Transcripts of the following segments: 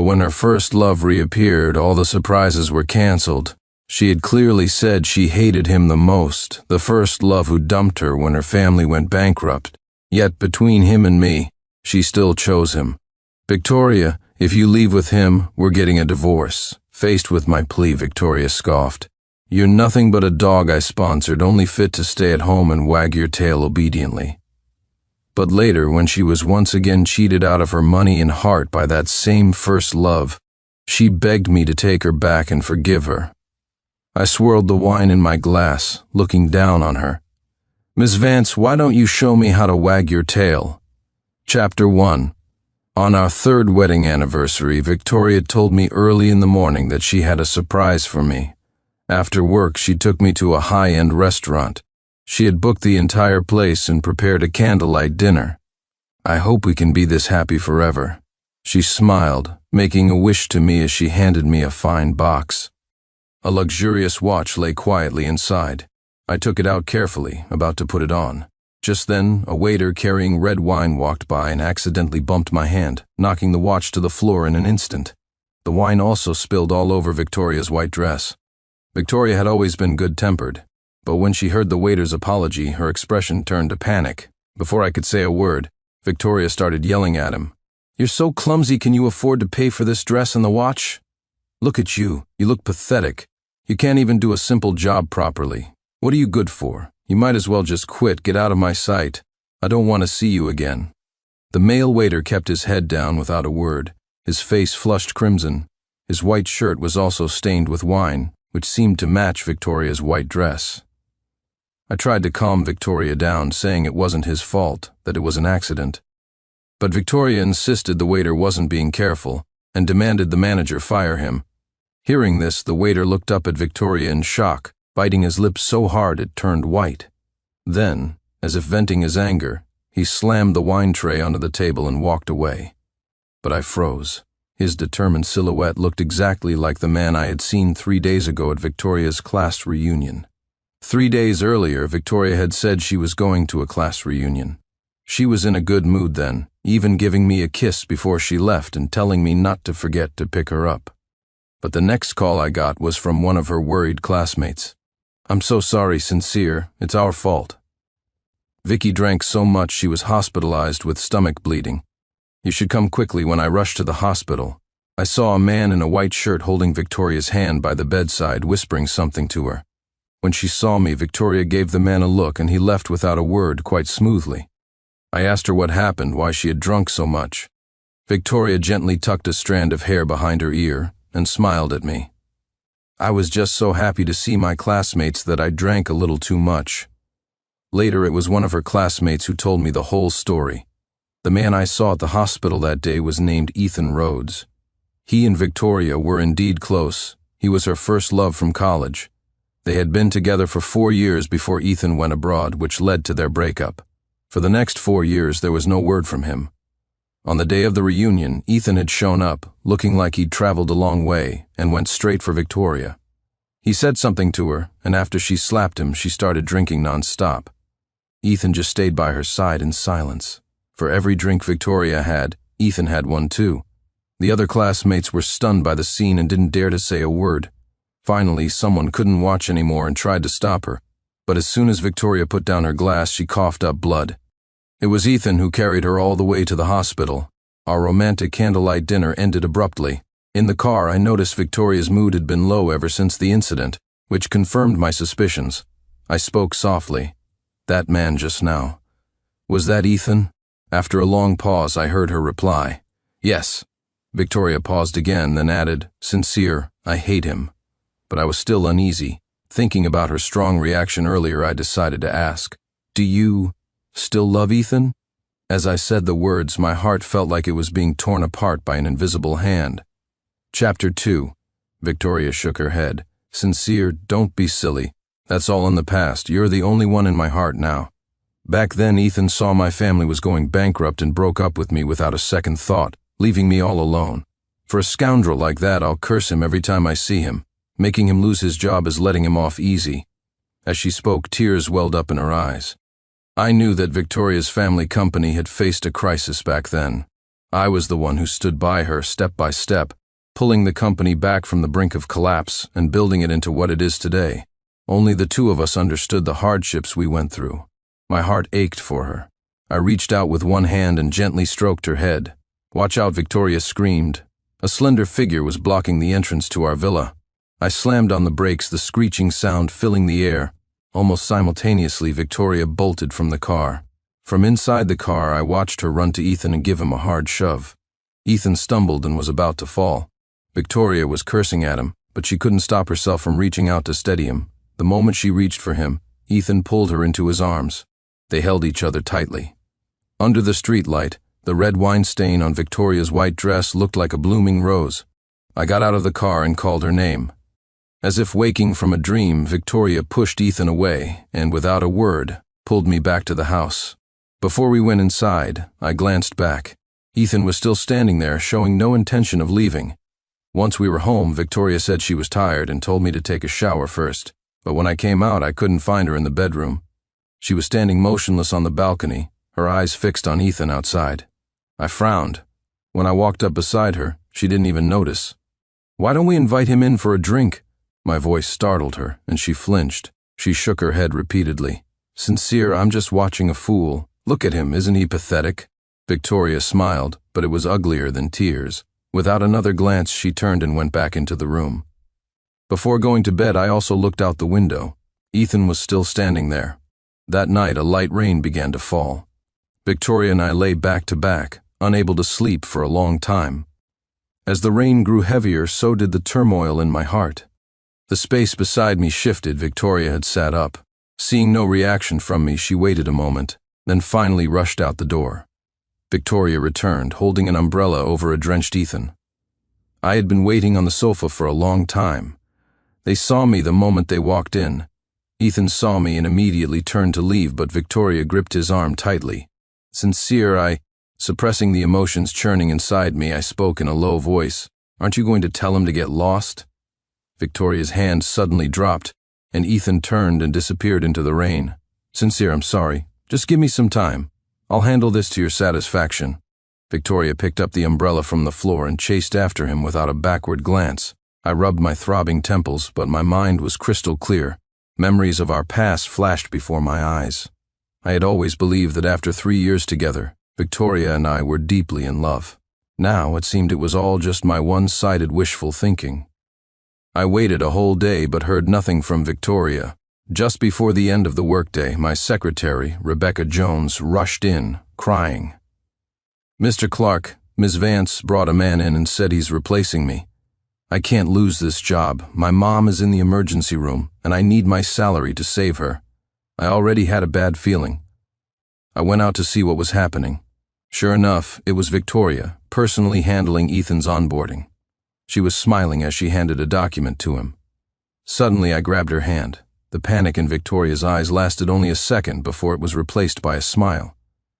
But when her first love reappeared, all the surprises were canceled. She had clearly said she hated him the most, the first love who dumped her when her family went bankrupt. Yet between him and me, she still chose him. "Victoria, if you leave with him, we're getting a divorce." Faced with my plea, Victoria scoffed. "You're nothing but a dog I sponsored, only fit to stay at home and wag your tail obediently." But later, when she was once again cheated out of her money and heart by that same first love, she begged me to take her back and forgive her. I swirled the wine in my glass, looking down on her. "Miss Vance, why don't you show me how to wag your tail?" Chapter 1. On our third wedding anniversary, Victoria told me early in the morning that she had a surprise for me. After work, she took me to a high-end restaurant. She had booked the entire place and prepared a candlelight dinner. "I hope we can be this happy forever." She smiled, making a wish to me as she handed me a fine box. A luxurious watch lay quietly inside. I took it out carefully, about to put it on. Just then, a waiter carrying red wine walked by and accidentally bumped my hand, knocking the watch to the floor in an instant. The wine also spilled all over Victoria's white dress. Victoria had always been good-tempered, but when she heard the waiter's apology, her expression turned to panic. Before I could say a word, Victoria started yelling at him. "You're so clumsy, can you afford to pay for this dress and the watch? Look at you, you look pathetic. You can't even do a simple job properly. What are you good for? You might as well just quit, get out of my sight. I don't want to see you again." The male waiter kept his head down without a word, his face flushed crimson. His white shirt was also stained with wine, which seemed to match Victoria's white dress. I tried to calm Victoria down, saying it wasn't his fault, that it was an accident. But Victoria insisted the waiter wasn't being careful, and demanded the manager fire him. Hearing this, the waiter looked up at Victoria in shock, biting his lips so hard it turned white. Then, as if venting his anger, he slammed the wine tray onto the table and walked away. But I froze. His determined silhouette looked exactly like the man I had seen 3 days ago at Victoria's class reunion. 3 days earlier, Victoria had said she was going to a class reunion. She was in a good mood then, even giving me a kiss before she left and telling me not to forget to pick her up. But the next call I got was from one of her worried classmates. "I'm so sorry, Sincere. It's our fault. Vicky drank so much she was hospitalized with stomach bleeding. You should come quickly." When I rushed to the hospital, I saw a man in a white shirt holding Victoria's hand by the bedside, whispering something to her. When she saw me, Victoria gave the man a look and he left without a word, quite smoothly. I asked her what happened, why she had drunk so much. Victoria gently tucked a strand of hair behind her ear and smiled at me. "I was just so happy to see my classmates that I drank a little too much." Later, it was one of her classmates who told me the whole story. The man I saw at the hospital that day was named Ethan Rhodes. He and Victoria were indeed close. He was her first love from college. They had been together for 4 years before Ethan went abroad, which led to their breakup. For the next 4 years, there was no word from him. On the day of the reunion, Ethan had shown up, looking like he'd traveled a long way, and went straight for Victoria. He said something to her, and after she slapped him, she started drinking non-stop. Ethan just stayed by her side in silence. For every drink Victoria had, Ethan had one too. The other classmates were stunned by the scene and didn't dare to say a word. Finally, someone couldn't watch anymore and tried to stop her, but as soon as Victoria put down her glass, she coughed up blood. It was Ethan who carried her all the way to the hospital. Our romantic candlelight dinner ended abruptly. In the car, I noticed Victoria's mood had been low ever since the incident, which confirmed my suspicions. I spoke softly. "That man just now. Was that Ethan?" After a long pause, I heard her reply. "Yes." Victoria paused again, then added, "Sincere, I hate him." But I was still uneasy. Thinking about her strong reaction earlier, I decided to ask, "Do you still love Ethan?" As I said the words, my heart felt like it was being torn apart by an invisible hand. Chapter 2. Victoria shook her head. "Sincere, don't be silly. That's all in the past. You're the only one in my heart now. Back then, Ethan saw my family was going bankrupt and broke up with me without a second thought, leaving me all alone. For a scoundrel like that, I'll curse him every time I see him. Making him lose his job is letting him off easy." As she spoke, tears welled up in her eyes. I knew that Victoria's family company had faced a crisis back then. I was the one who stood by her step by step, pulling the company back from the brink of collapse and building it into what it is today. Only the two of us understood the hardships we went through. My heart ached for her. I reached out with one hand and gently stroked her head. "Watch out," Victoria screamed. A slender figure was blocking the entrance to our villa. I slammed on the brakes, the screeching sound filling the air. Almost simultaneously, Victoria bolted from the car. From inside the car, I watched her run to Ethan and give him a hard shove. Ethan stumbled and was about to fall. Victoria was cursing at him, but she couldn't stop herself from reaching out to steady him. The moment she reached for him, Ethan pulled her into his arms. They held each other tightly. Under the streetlight, the red wine stain on Victoria's white dress looked like a blooming rose. I got out of the car and called her name. As if waking from a dream, Victoria pushed Ethan away and, without a word, pulled me back to the house. Before we went inside, I glanced back. Ethan was still standing there, showing no intention of leaving. Once we were home, Victoria said she was tired and told me to take a shower first, but when I came out, I couldn't find her in the bedroom. She was standing motionless on the balcony, her eyes fixed on Ethan outside. I frowned. When I walked up beside her, she didn't even notice. "Why don't we invite him in for a drink?" My voice startled her, and she flinched. She shook her head repeatedly. "Sincere, I'm just watching a fool. Look at him, isn't he pathetic?" Victoria smiled, but it was uglier than tears. Without another glance, she turned and went back into the room. Before going to bed, I also looked out the window. Ethan was still standing there. That night, a light rain began to fall. Victoria and I lay back to back, unable to sleep for a long time. As the rain grew heavier, so did the turmoil in my heart. The space beside me shifted. Victoria had sat up. Seeing no reaction from me, she waited a moment, then finally rushed out the door. Victoria returned, holding an umbrella over a drenched Ethan. I had been waiting on the sofa for a long time. They saw me the moment they walked in. Ethan saw me and immediately turned to leave, but Victoria gripped his arm tightly. "Sincere, suppressing the emotions churning inside me, I spoke in a low voice. "Aren't you going to tell him to get lost?" Victoria's hand suddenly dropped, and Ethan turned and disappeared into the rain. "Sincere, I'm sorry. Just give me some time. I'll handle this to your satisfaction." Victoria picked up the umbrella from the floor and chased after him without a backward glance. I rubbed my throbbing temples, but my mind was crystal clear. Memories of our past flashed before my eyes. I had always believed that after 3 years together, Victoria and I were deeply in love. Now it seemed it was all just my one-sided wishful thinking. I waited a whole day but heard nothing from Victoria. Just before the end of the workday, my secretary, Rebecca Jones, rushed in, crying. "Mr. Clark, Ms. Vance brought a man in and said he's replacing me. I can't lose this job. My mom is in the emergency room, and I need my salary to save her. I already had a bad feeling." I went out to see what was happening. Sure enough, it was Victoria, personally handling Ethan's onboarding. She was smiling as she handed a document to him. Suddenly, I grabbed her hand. The panic in Victoria's eyes lasted only a second before it was replaced by a smile.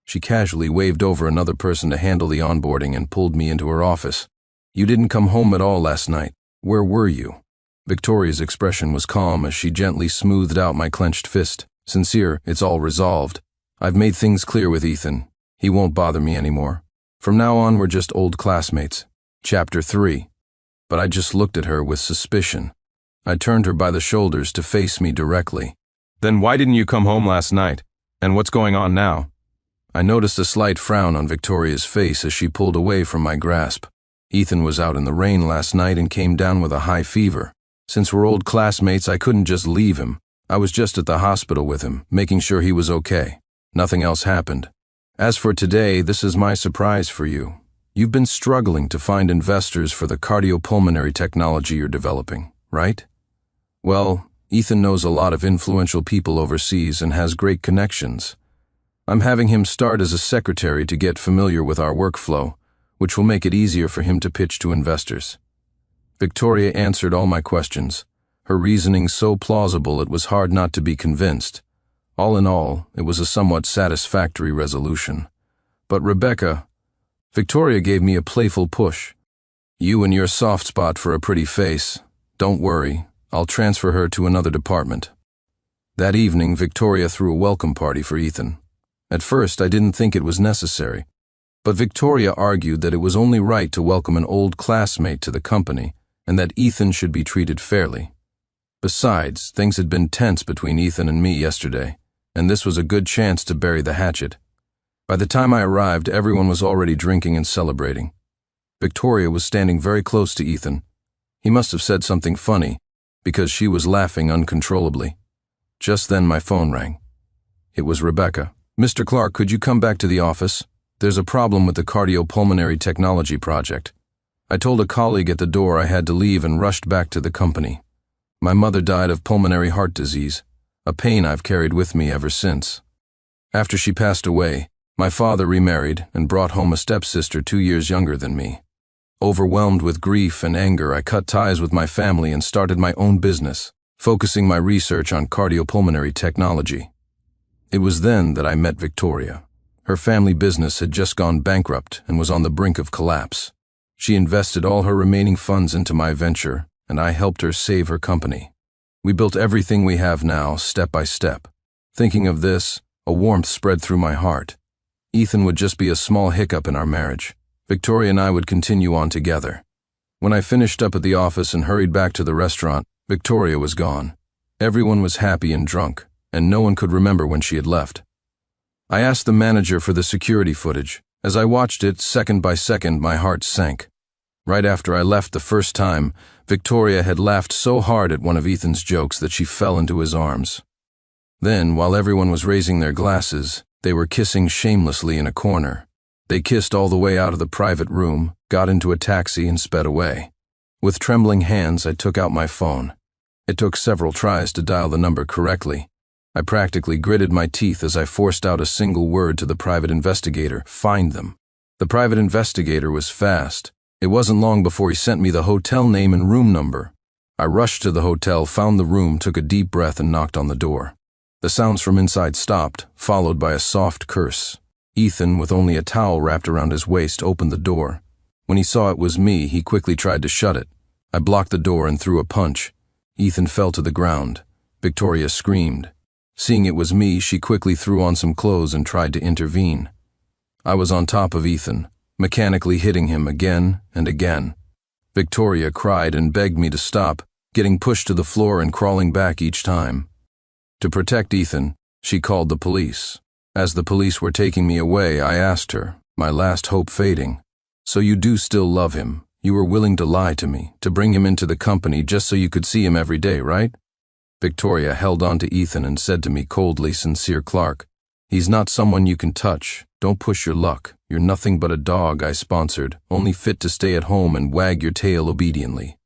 She casually waved over another person to handle the onboarding and pulled me into her office. "You didn't come home at all last night. Where were you?" Victoria's expression was calm as she gently smoothed out my clenched fist. "Sincere, it's all resolved. I've made things clear with Ethan. He won't bother me anymore. From now on, we're just old classmates." Chapter 3. But I just looked at her with suspicion. I turned her by the shoulders to face me directly. "Then why didn't you come home last night? And what's going on now?" I noticed a slight frown on Victoria's face as she pulled away from my grasp. "Ethan was out in the rain last night and came down with a high fever. Since we're old classmates, I couldn't just leave him. I was just at the hospital with him, making sure he was okay. Nothing else happened. As for today, this is my surprise for you. You've been struggling to find investors for the cardiopulmonary technology you're developing, right? Well, Ethan knows a lot of influential people overseas and has great connections. I'm having him start as a secretary to get familiar with our workflow, which will make it easier for him to pitch to investors." Victoria answered all my questions, her reasoning so plausible it was hard not to be convinced. All in all, it was a somewhat satisfactory resolution. But Victoria gave me a playful push. "You and your soft spot for a pretty face. Don't worry, I'll transfer her to another department." That evening, Victoria threw a welcome party for Ethan. At first, I didn't think it was necessary. But Victoria argued that it was only right to welcome an old classmate to the company and that Ethan should be treated fairly. Besides, things had been tense between Ethan and me yesterday, and this was a good chance to bury the hatchet. By the time I arrived, everyone was already drinking and celebrating. Victoria was standing very close to Ethan. He must have said something funny, because she was laughing uncontrollably. Just then my phone rang. It was Rebecca. "Mr. Clark, could you come back to the office? There's a problem with the cardiopulmonary technology project." I told a colleague at the door I had to leave and rushed back to the company. My mother died of pulmonary heart disease, a pain I've carried with me ever since. After she passed away, my father remarried and brought home a stepsister 2 years younger than me. Overwhelmed with grief and anger, I cut ties with my family and started my own business, focusing my research on cardiopulmonary technology. It was then that I met Victoria. Her family business had just gone bankrupt and was on the brink of collapse. She invested all her remaining funds into my venture, and I helped her save her company. We built everything we have now, step by step. Thinking of this, a warmth spread through my heart. Ethan would just be a small hiccup in our marriage. Victoria and I would continue on together. When I finished up at the office and hurried back to the restaurant, Victoria was gone. Everyone was happy and drunk, and no one could remember when she had left. I asked the manager for the security footage. As I watched it, second by second, my heart sank. Right after I left the first time, Victoria had laughed so hard at one of Ethan's jokes that she fell into his arms. Then, while everyone was raising their glasses, they were kissing shamelessly in a corner. They kissed all the way out of the private room, got into a taxi, and sped away. With trembling hands, I took out my phone. It took several tries to dial the number correctly. I practically gritted my teeth as I forced out a single word to the private investigator: "Find them." The private investigator was fast. It wasn't long before he sent me the hotel name and room number. I rushed to the hotel, found the room, took a deep breath, and knocked on the door. The sounds from inside stopped, followed by a soft curse. Ethan, with only a towel wrapped around his waist, opened the door. When he saw it was me, he quickly tried to shut it. I blocked the door and threw a punch. Ethan fell to the ground. Victoria screamed. Seeing it was me, she quickly threw on some clothes and tried to intervene. I was on top of Ethan, mechanically hitting him again and again. Victoria cried and begged me to stop, getting pushed to the floor and crawling back each time. To protect Ethan, she called the police. As the police were taking me away, I asked her, my last hope fading, "So you do still love him? You were willing to lie to me, to bring him into the company just so you could see him every day, right?" Victoria held on to Ethan and said to me coldly, "Sincere Clark, he's not someone you can touch. Don't push your luck. You're nothing but a dog I sponsored, only fit to stay at home and wag your tail obediently."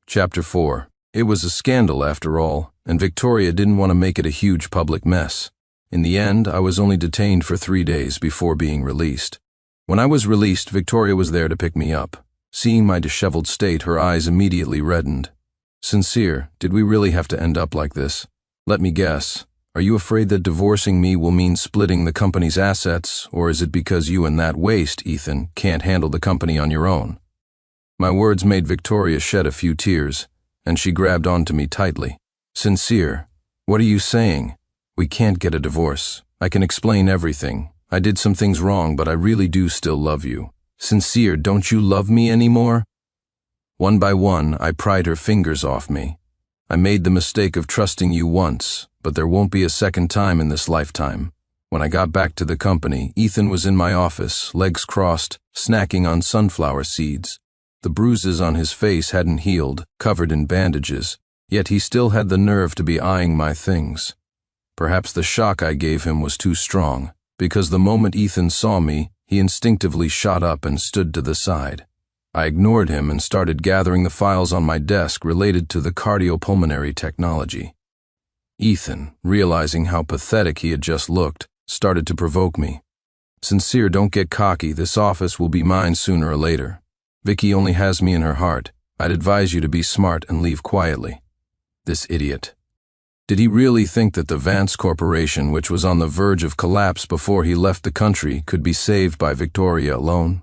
Chapter 4. It was a scandal after all, and Victoria didn't want to make it a huge public mess. In the end, I was only detained for 3 days before being released. When I was released, Victoria was there to pick me up. Seeing my disheveled state, her eyes immediately reddened. "Sincere, did we really have to end up like this? Let me guess. Are you afraid that divorcing me will mean splitting the company's assets, or is it because you and that waste, Ethan, can't handle the company on your own?" My words made Victoria shed a few tears, and she grabbed onto me tightly. "Sincere, what are you saying? We can't get a divorce. I can explain everything. I did some things wrong, but I really do still love you. Sincere, don't you love me anymore?" One by one, I pried her fingers off me. "I made the mistake of trusting you once, but there won't be a second time in this lifetime." When I got back to the company, Ethan was in my office, legs crossed, snacking on sunflower seeds. The bruises on his face hadn't healed, covered in bandages, yet he still had the nerve to be eyeing my things. Perhaps the shock I gave him was too strong, because the moment Ethan saw me, he instinctively shot up and stood to the side. I ignored him and started gathering the files on my desk related to the cardiopulmonary technology. Ethan, realizing how pathetic he had just looked, started to provoke me. "Sincere, don't get cocky. This office will be mine sooner or later. Vicky only has me in her heart. I'd advise you to be smart and leave quietly." This idiot. Did he really think that the Vance Corporation, which was on the verge of collapse before he left the country, could be saved by Victoria alone?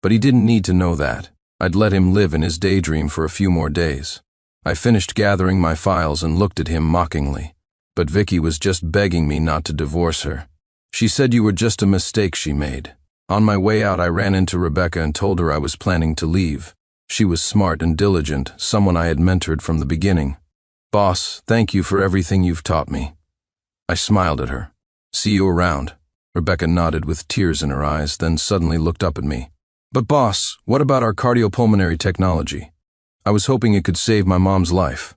But he didn't need to know that. I'd let him live in his daydream for a few more days. I finished gathering my files and looked at him mockingly. But Vicky was just begging me not to divorce her. She said you were just a mistake she made. On my way out, I ran into Rebecca and told her I was planning to leave. She was smart and diligent, someone I had mentored from the beginning. "Boss, thank you for everything you've taught me." I smiled at her. "See you around." Rebecca nodded with tears in her eyes, then suddenly looked up at me. "But boss, what about our cardiopulmonary technology? I was hoping it could save my mom's life."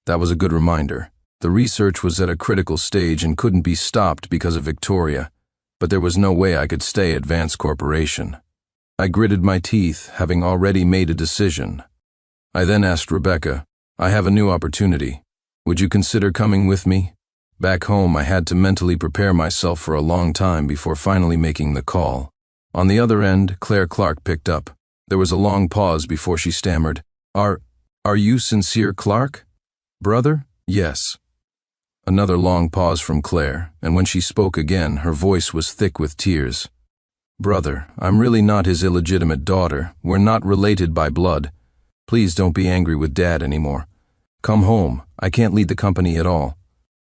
That was a good reminder. The research was at a critical stage and couldn't be stopped because of Victoria, but there was no way I could stay at Vance Corporation. I gritted my teeth, having already made a decision. I then asked Rebecca, "I have a new opportunity. Would you consider coming with me?" Back home, I had to mentally prepare myself for a long time before finally making the call. On the other end, Claire Clark picked up. There was a long pause before she stammered, Are you Sincere Clark? Brother?" "Yes." Another long pause from Claire, and when she spoke again, her voice was thick with tears. "Brother, I'm really not his illegitimate daughter. We're not related by blood. Please don't be angry with Dad anymore. Come home. I can't lead the company at all."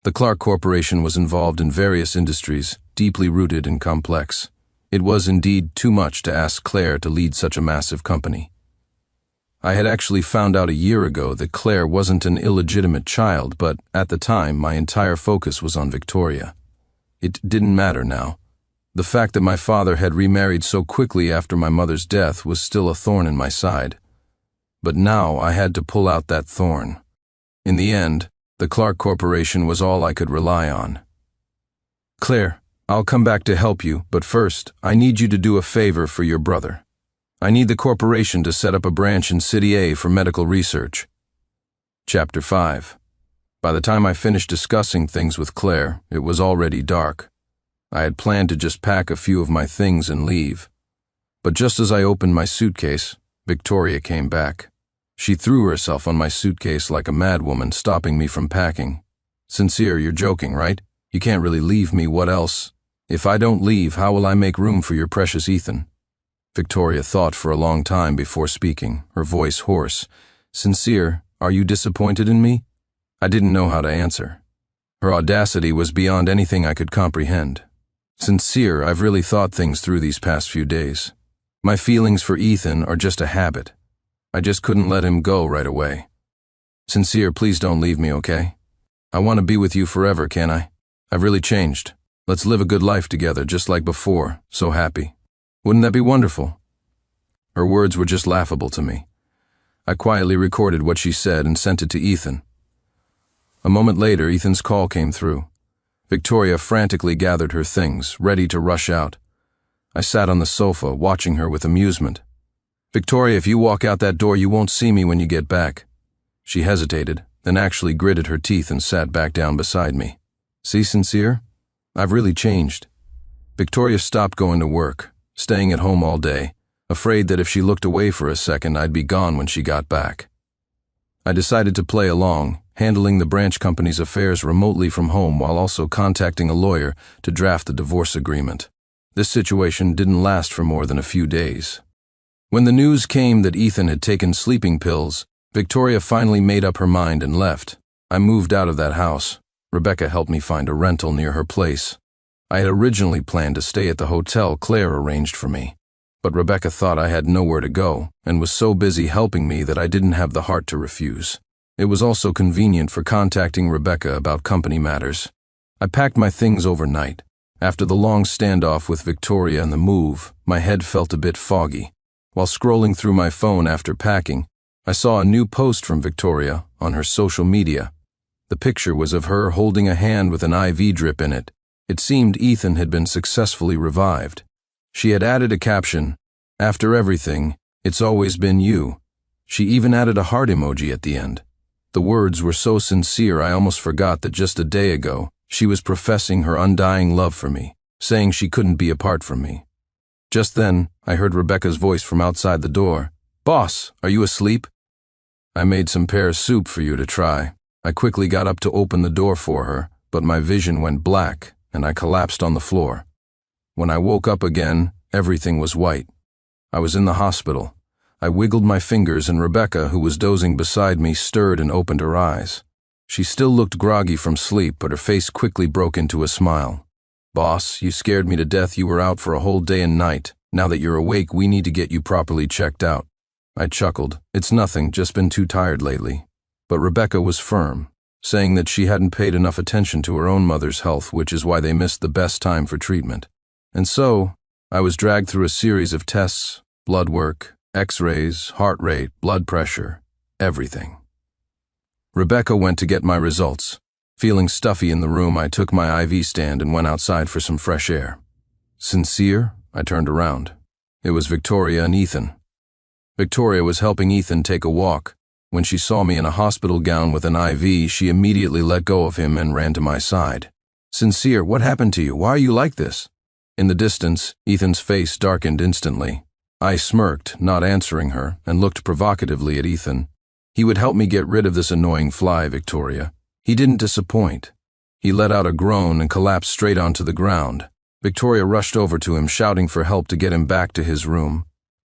The Clark Corporation was involved in various industries, deeply rooted and complex. It was indeed too much to ask Claire to lead such a massive company. I had actually found out a year ago that Claire wasn't an illegitimate child, but at the time my entire focus was on Victoria. It didn't matter now. The fact that my father had remarried so quickly after my mother's death was still a thorn in my side. But now I had to pull out that thorn. In the end, the Clark Corporation was all I could rely on. "Claire, I'll come back to help you, but first, I need you to do a favor for your brother. I need the corporation to set up a branch in City A for medical research." Chapter 5. By the time I finished discussing things with Claire, it was already dark. I had planned to just pack a few of my things and leave. But just as I opened my suitcase, Victoria came back. She threw herself on my suitcase like a madwoman, stopping me from packing. "Sincere, you're joking, right? You can't really leave me, what else? If I don't leave, how will I make room for your precious Ethan?" Victoria thought for a long time before speaking, her voice hoarse. "Sincere, are you disappointed in me?" I didn't know how to answer. Her audacity was beyond anything I could comprehend. "Sincere, I've really thought things through these past few days. My feelings for Ethan are just a habit. I just couldn't let him go right away. Sincere, please don't leave me, okay? I want to be with you forever, can't I? I've really changed. Let's live a good life together, just like before, so happy. Wouldn't that be wonderful?" Her words were just laughable to me. I quietly recorded what she said and sent it to Ethan. A moment later, Ethan's call came through. Victoria frantically gathered her things, ready to rush out. I sat on the sofa, watching her with amusement. "Victoria, if you walk out that door, you won't see me when you get back." She hesitated, then actually gritted her teeth and sat back down beside me. "See, Sincere? I've really changed." Victoria stopped going to work, staying at home all day, afraid that if she looked away for a second, I'd be gone when she got back. I decided to play along, handling the branch company's affairs remotely from home while also contacting a lawyer to draft the divorce agreement. This situation didn't last for more than a few days. When the news came that Ethan had taken sleeping pills, Victoria finally made up her mind and left. I moved out of that house. Rebecca helped me find a rental near her place. I had originally planned to stay at the hotel Claire arranged for me, but Rebecca thought I had nowhere to go and was so busy helping me that I didn't have the heart to refuse. It was also convenient for contacting Rebecca about company matters. I packed my things overnight. After the long standoff with Victoria and the move, my head felt a bit foggy. While scrolling through my phone after packing, I saw a new post from Victoria on her social media. The picture was of her holding a hand with an IV drip in it. It seemed Ethan had been successfully revived. She had added a caption, "After everything, it's always been you." She even added a heart emoji at the end. The words were so sincere I almost forgot that just a day ago, she was professing her undying love for me, saying she couldn't be apart from me. Just then, I heard Rebecca's voice from outside the door. "Boss, are you asleep?" "I made some pear soup for you to try." I quickly got up to open the door for her, but my vision went black and I collapsed on the floor. When I woke up again, everything was white. I was in the hospital. I wiggled my fingers and Rebecca, who was dozing beside me, stirred and opened her eyes. She still looked groggy from sleep, but her face quickly broke into a smile. "Boss, you scared me to death. You were out for a whole day and night. Now that you're awake, we need to get you properly checked out. I chuckled. It's nothing, just been too tired lately. But Rebecca was firm, saying that she hadn't paid enough attention to her own mother's health, which is why they missed the best time for treatment. And so, I was dragged through a series of tests, blood work, x-rays, heart rate, blood pressure, everything. Rebecca went to get my results. Feeling stuffy in the room, I took my IV stand and went outside for some fresh air. Sincere? I turned around. It was Victoria and Ethan. Victoria was helping Ethan take a walk. When she saw me in a hospital gown with an IV, she immediately let go of him and ran to my side. Sincere, what happened to you? Why are you like this? In the distance, Ethan's face darkened instantly. I smirked, not answering her, and looked provocatively at Ethan. He would help me get rid of this annoying fly, Victoria. He didn't disappoint. He let out a groan and collapsed straight onto the ground. Victoria rushed over to him, shouting for help to get him back to his room.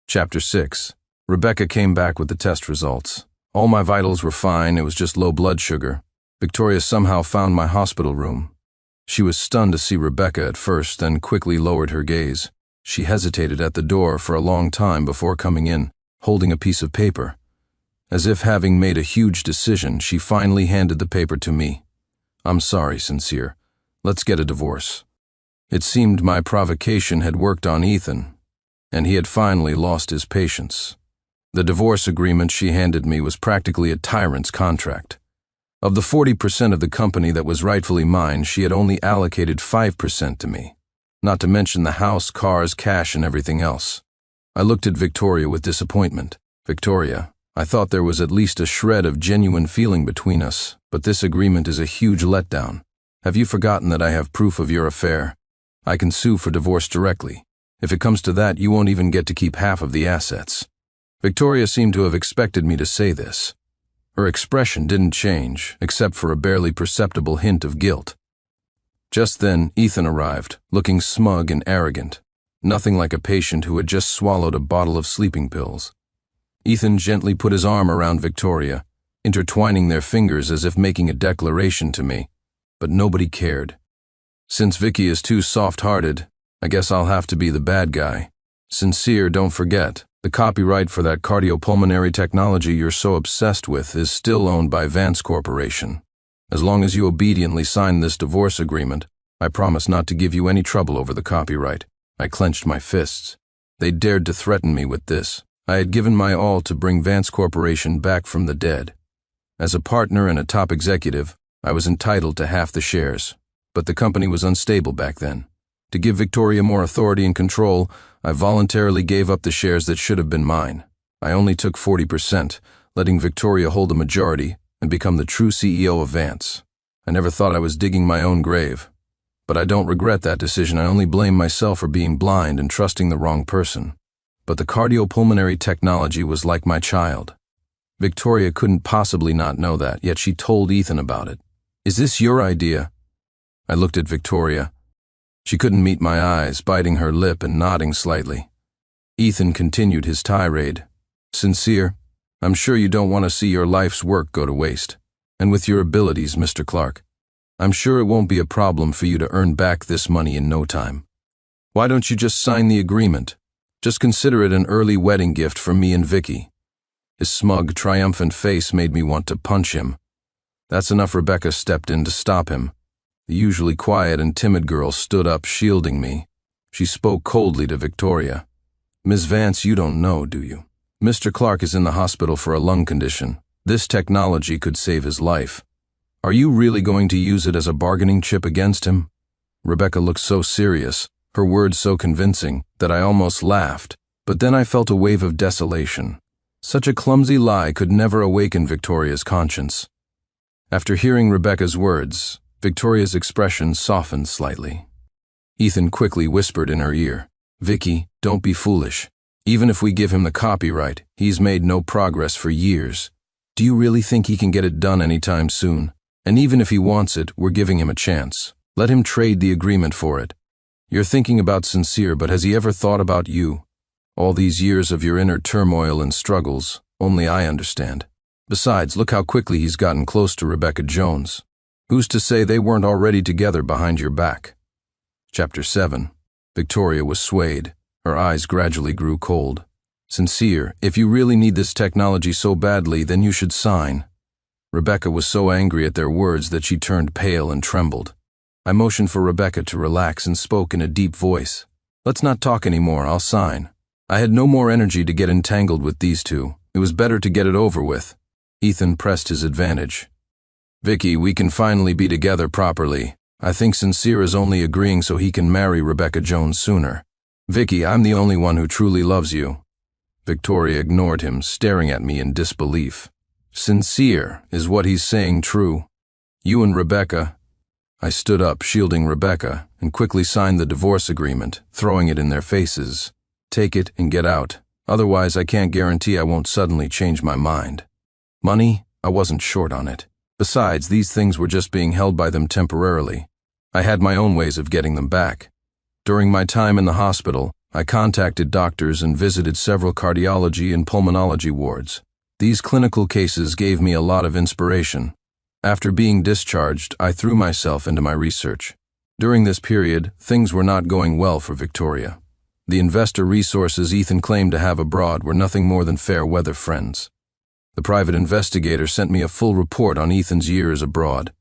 Chapter 6. Rebecca came back with the test results. All my vitals were fine, it was just low blood sugar. Victoria somehow found my hospital room. She was stunned to see Rebecca at first, then quickly lowered her gaze. She hesitated at the door for a long time before coming in, holding a piece of paper. As if having made a huge decision, she finally handed the paper to me. I'm sorry, Sincere. Let's get a divorce. It seemed my provocation had worked on Ethan, and he had finally lost his patience. The divorce agreement she handed me was practically a tyrant's contract. Of the 40% of the company that was rightfully mine, she had only allocated 5% to me, not to mention the house, cars, cash, and everything else. I looked at Victoria with disappointment. Victoria, I thought there was at least a shred of genuine feeling between us, but this agreement is a huge letdown. Have you forgotten that I have proof of your affair? I can sue for divorce directly. If it comes to that, you won't even get to keep half of the assets. Victoria seemed to have expected me to say this. Her expression didn't change, except for a barely perceptible hint of guilt. Just then, Ethan arrived, looking smug and arrogant, nothing like a patient who had just swallowed a bottle of sleeping pills. Ethan gently put his arm around Victoria, intertwining their fingers as if making a declaration to me, but nobody cared. Since Vicky is too soft-hearted, I guess I'll have to be the bad guy. Sincere, don't forget, the copyright for that cardiopulmonary technology you're so obsessed with is still owned by Vance Corporation. As long as you obediently sign this divorce agreement, I promise not to give you any trouble over the copyright. I clenched my fists. They dared to threaten me with this. I had given my all to bring Vance Corporation back from the dead. As a partner and a top executive, I was entitled to half the shares. But the company was unstable back then. To give Victoria more authority and control, I voluntarily gave up the shares that should have been mine. I only took 40%, letting Victoria hold a majority and become the true CEO of Vance. I never thought I was digging my own grave. But I don't regret that decision. I only blame myself for being blind and trusting the wrong person. But the cardiopulmonary technology was like my child. Victoria couldn't possibly not know that, yet she told Ethan about it. Is this your idea? I looked at Victoria. She couldn't meet my eyes, biting her lip and nodding slightly. Ethan continued his tirade. Sincere, I'm sure you don't want to see your life's work go to waste. And with your abilities, Mr. Clark, I'm sure it won't be a problem for you to earn back this money in no time. Why don't you just sign the agreement? Just consider it an early wedding gift from me and Vicky. His smug, triumphant face made me want to punch him. That's enough. Rebecca stepped in to stop him. The usually quiet and timid girl stood up, shielding me. She spoke coldly to Victoria. Ms. Vance, you don't know, do you? Mr. Clark is in the hospital for a lung condition. This technology could save his life. Are you really going to use it as a bargaining chip against him? Rebecca looked so serious, her words so convincing, that I almost laughed, but then I felt a wave of desolation. Such a clumsy lie could never awaken Victoria's conscience. After hearing Rebecca's words, Victoria's expression softened slightly. Ethan quickly whispered in her ear, Vicky, don't be foolish. Even if we give him the copyright, he's made no progress for years. Do you really think he can get it done anytime soon? And even if he wants it, we're giving him a chance. Let him trade the agreement for it. You're thinking about Sincere, but has he ever thought about you? All these years of your inner turmoil and struggles, only I understand. Besides, look how quickly he's gotten close to Rebecca Jones. Who's to say they weren't already together behind your back? Chapter 7. Victoria was swayed. Her eyes gradually grew cold. Sincere, if you really need this technology so badly, then you should sign. Rebecca was so angry at their words that she turned pale and trembled. I motioned for Rebecca to relax and spoke in a deep voice. Let's not talk anymore, I'll sign. I had no more energy to get entangled with these two. It was better to get it over with. Ethan pressed his advantage. Vicky, we can finally be together properly. I think Sincere is only agreeing so he can marry Rebecca Jones sooner. Vicky, I'm the only one who truly loves you. Victoria ignored him, staring at me in disbelief. Sincere, is what he's saying true? You and Rebecca. I stood up, shielding Rebecca, and quickly signed the divorce agreement, throwing it in their faces. Take it and get out. Otherwise, I can't guarantee I won't suddenly change my mind. Money? I wasn't short on it. Besides, these things were just being held by them temporarily. I had my own ways of getting them back. During my time in the hospital, I contacted doctors and visited several cardiology and pulmonology wards. These clinical cases gave me a lot of inspiration. After being discharged, I threw myself into my research. During this period, things were not going well for Victoria. The investor resources Ethan claimed to have abroad were nothing more than fair weather friends. The private investigator sent me a full report on Ethan's years abroad.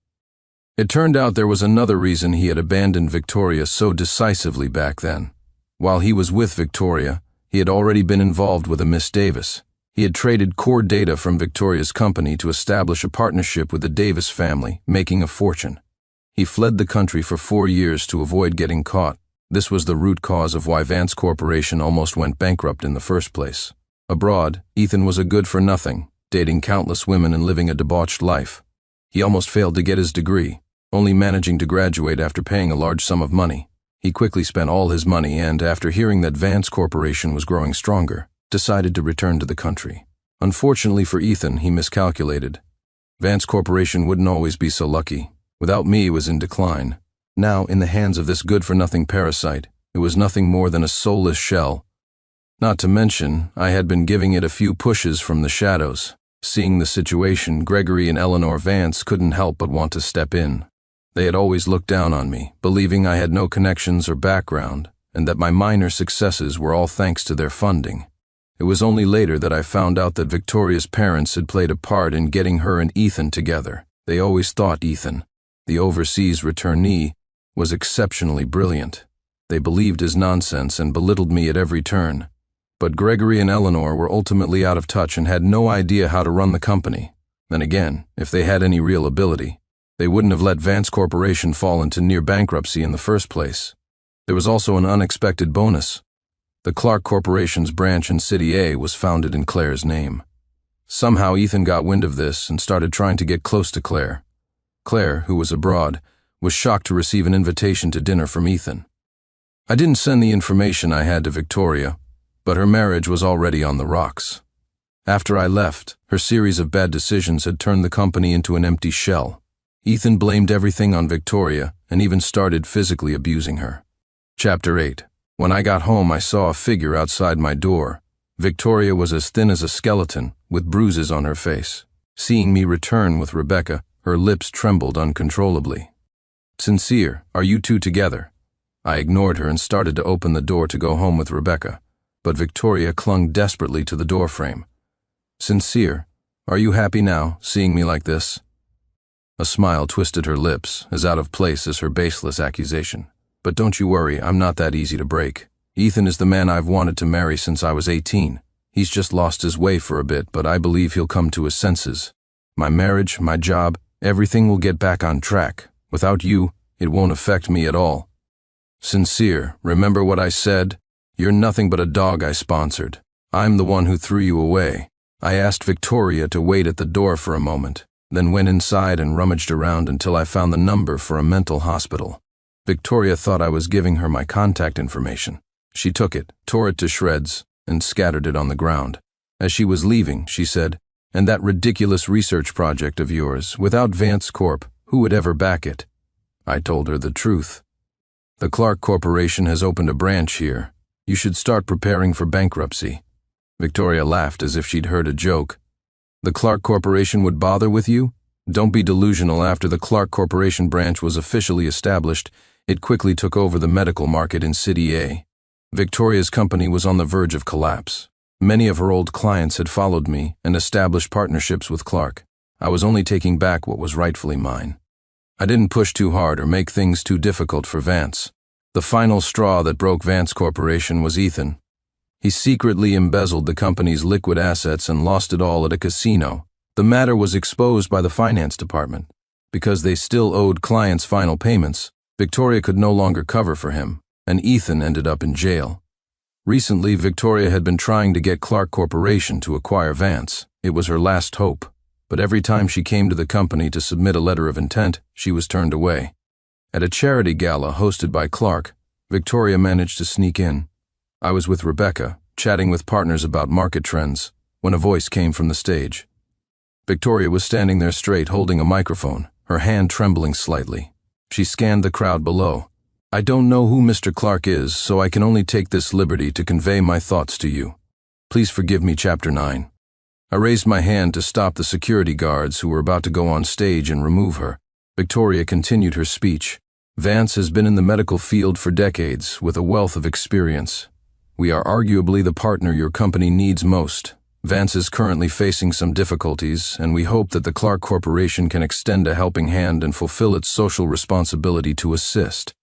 It turned out there was another reason he had abandoned Victoria so decisively back then. While he was with Victoria, he had already been involved with a Miss Davis. He had traded core data from Victoria's company to establish a partnership with the Davis family, making a fortune. He fled the country for 4 years to avoid getting caught. This was the root cause of why Vance Corporation almost went bankrupt in the first place. Abroad, Ethan was a good-for-nothing, dating countless women and living a debauched life. He almost failed to get his degree, only managing to graduate after paying a large sum of money. He quickly spent all his money and, after hearing that Vance Corporation was growing stronger, decided to return to the country. Unfortunately for Ethan, he miscalculated. Vance Corporation wouldn't always be so lucky. Without me, it was in decline. Now, in the hands of this good-for-nothing parasite, it was nothing more than a soulless shell. Not to mention, I had been giving it a few pushes from the shadows. Seeing the situation, Gregory and Eleanor Vance couldn't help but want to step in. They had always looked down on me, believing I had no connections or background, and that my minor successes were all thanks to their funding. It was only later that I found out that Victoria's parents had played a part in getting her and Ethan together. They always thought Ethan, the overseas returnee, was exceptionally brilliant. They believed his nonsense and belittled me at every turn. But Gregory and Eleanor were ultimately out of touch and had no idea how to run the company. Then again, if they had any real ability, they wouldn't have let Vance Corporation fall into near bankruptcy in the first place. There was also an unexpected bonus. The Clark Corporation's branch in City A was founded in Claire's name. Somehow Ethan got wind of this and started trying to get close to Claire. Claire, who was abroad, was shocked to receive an invitation to dinner from Ethan. I didn't send the information I had to Victoria, but her marriage was already on the rocks. After I left, her series of bad decisions had turned the company into an empty shell. Ethan blamed everything on Victoria and even started physically abusing her. Chapter 8. When I got home, I saw a figure outside my door. Victoria was as thin as a skeleton, with bruises on her face. Seeing me return with Rebecca, her lips trembled uncontrollably. Sincere, are you two together? I ignored her and started to open the door to go home with Rebecca, but Victoria clung desperately to the doorframe. Sincere, are you happy now, seeing me like this? A smile twisted her lips, as out of place as her baseless accusation. But don't you worry, I'm not that easy to break. Ethan is the man I've wanted to marry since I was 18. He's just lost his way for a bit, but I believe he'll come to his senses. My marriage, my job, everything will get back on track. Without you, it won't affect me at all. Sincere, remember what I said? You're nothing but a dog I sponsored. I'm the one who threw you away. I asked Victoria to wait at the door for a moment, then went inside and rummaged around until I found the number for a mental hospital. Victoria thought I was giving her my contact information. She took it, tore it to shreds, and scattered it on the ground. As she was leaving, she said, "And that ridiculous research project of yours, without Vance Corp, who would ever back it?" I told her the truth. "The Clark Corporation has opened a branch here. You should start preparing for bankruptcy." Victoria laughed as if she'd heard a joke. "The Clark Corporation would bother with you? Don't be delusional. After the Clark Corporation branch was officially established, it quickly took over the medical market in City A. Victoria's company was on the verge of collapse. Many of her old clients had followed me and established partnerships with Clark. I was only taking back what was rightfully mine. I didn't push too hard or make things too difficult for Vance. The final straw that broke Vance Corporation was Ethan. He secretly embezzled the company's liquid assets and lost it all at a casino. The matter was exposed by the finance department. Because they still owed clients final payments, Victoria could no longer cover for him, and Ethan ended up in jail. Recently, Victoria had been trying to get Clark Corporation to acquire Vance. It was her last hope, but every time she came to the company to submit a letter of intent, she was turned away. At a charity gala hosted by Clark, Victoria managed to sneak in. I was with Rebecca, chatting with partners about market trends, when a voice came from the stage. Victoria was standing there straight, holding a microphone, her hand trembling slightly. She scanned the crowd below. "I don't know who Mr. Clark is, so I can only take this liberty to convey my thoughts to you. Please forgive me, Chapter 9. I raised my hand to stop the security guards who were about to go on stage and remove her. Victoria continued her speech. "Vance has been in the medical field for decades, with a wealth of experience. We are arguably the partner your company needs most. Vance is currently facing some difficulties, and we hope that the Clark Corporation can extend a helping hand and fulfill its social responsibility to assist.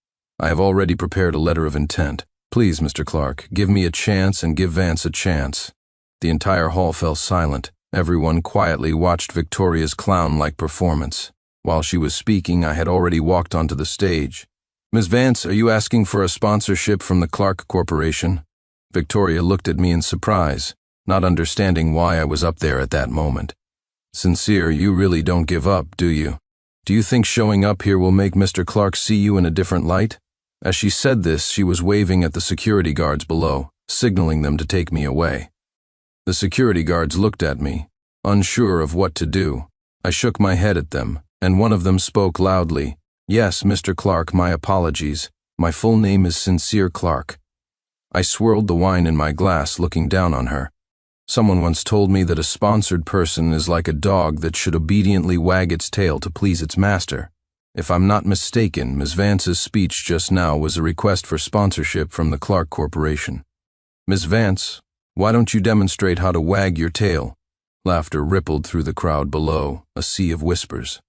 I have already prepared a letter of intent. Please, Mr. Clark, give me a chance and give Vance a chance." The entire hall fell silent. Everyone quietly watched Victoria's clown-like performance. While she was speaking, I had already walked onto the stage. "Ms. Vance, are you asking for a sponsorship from the Clark Corporation?" Victoria looked at me in surprise, not understanding why I was up there at that moment. "Sincere, you really don't give up, do you? Do you think showing up here will make Mr. Clark see you in a different light?" As she said this, she was waving at the security guards below, signaling them to take me away. The security guards looked at me, unsure of what to do. I shook my head at them, and one of them spoke loudly. "Yes, Mr. Clark, my apologies. My full name is Sincere Clark." I swirled the wine in my glass, looking down on her. Someone once told me that a sponsored person is like a dog that should obediently wag its tail to please its master. If I'm not mistaken, Ms. Vance's speech just now was a request for sponsorship from the Clark Corporation. "Ms. Vance, why don't you demonstrate how to wag your tail?" Laughter rippled through the crowd below, a sea of whispers.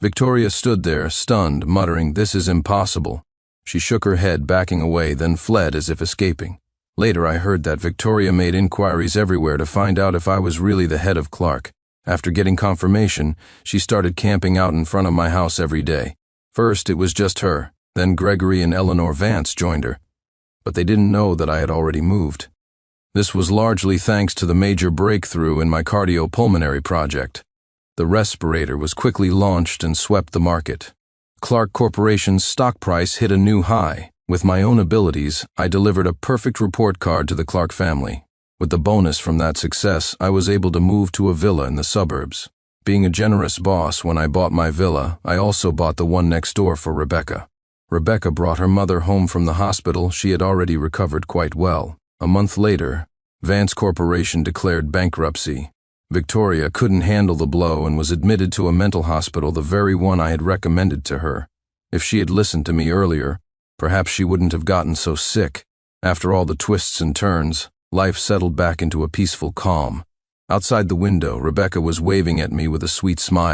Victoria stood there, stunned, muttering, "This is impossible." She shook her head, backing away, then fled as if escaping. Later I heard that Victoria made inquiries everywhere to find out if I was really the head of Clark. After getting confirmation, she started camping out in front of my house every day. First it was just her, then Gregory and Eleanor Vance joined her. But they didn't know that I had already moved. This was largely thanks to the major breakthrough in my cardiopulmonary project. The respirator was quickly launched and swept the market. Clark Corporation's stock price hit a new high. With my own abilities, I delivered a perfect report card to the Clark family. With the bonus from that success, I was able to move to a villa in the suburbs. Being a generous boss, when I bought my villa, I also bought the one next door for Rebecca. Rebecca brought her mother home from the hospital. She had already recovered quite well. A month later, Vance Corporation declared bankruptcy. Victoria couldn't handle the blow and was admitted to a mental hospital, the very one I had recommended to her. If she had listened to me earlier, perhaps she wouldn't have gotten so sick. After all the twists and turns, life settled back into a peaceful calm. Outside the window, Rebecca was waving at me with a sweet smile.